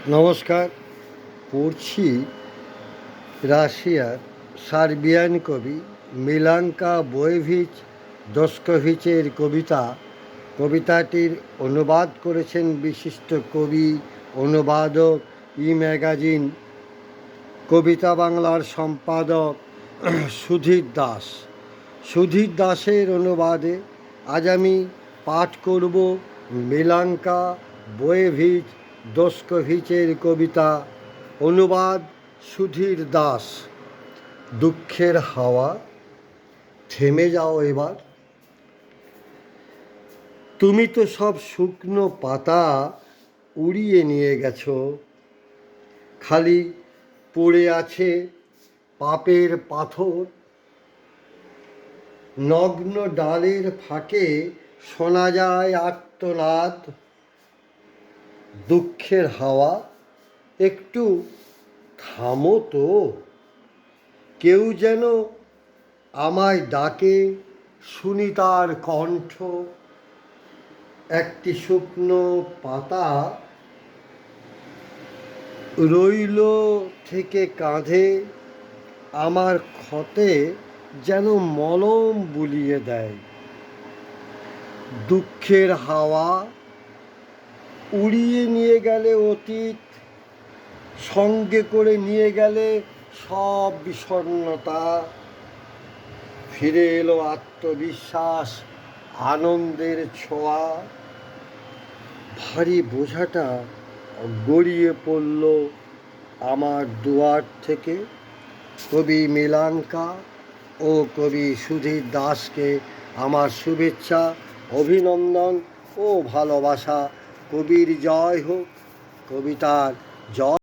নমস্কার। পড়ছি রাশিয়ার সার্বিয়ান কবি মিলাঙ্কা বোয়েভিচ দস্কভিচের কবিতাটির অনুবাদ করেছেন বিশিষ্ট কবি, অনুবাদক, ম্যাগাজিন কবিতা বাংলার সম্পাদক সুধীর দাস। সুধীর দাসের অনুবাদে আজ আমি পাঠ করব মিলাঙ্কা বোয়েভিচ দস্কভিচের কবিতা। অনুবাদ সুধীর দাস। দুঃখের হাওয়া, থেমে যাও এবার। তুমি তো সব শুকনো পাতা উড়িয়ে নিয়ে গেছো। খালি পড়ে আছে পাপের পাথর। নগ্ন ডালের ফাঁকে শোনা যায় আর্তনাদ। দুঃখের হাওয়া, একটু থামো তো। কেউ যেন আমায় ডাকে, শুনি তার কণ্ঠ। একটি শুকনো পাতা রইল থেকে কাঁধে, আমার ক্ষতে যেন মলম বুলিয়ে দেয়। দুঃখের হাওয়া উড়িয়ে নিয়ে গেলে অতীত, সঙ্গে করে নিয়ে গেলে সব বিষণ্ণতা। ফিরে এলো আত্মবিশ্বাস, আনন্দের ছোঁয়া। ভারী বোঝাটা গড়িয়ে পড়ল আমার দুয়ার থেকে। কবি মিলাঙ্কা ও কবি সুধীর দাসকে আমার শুভেচ্ছা, অভিনন্দন ও ভালোবাসা। কবির জয় হোক, কবিতার জয়।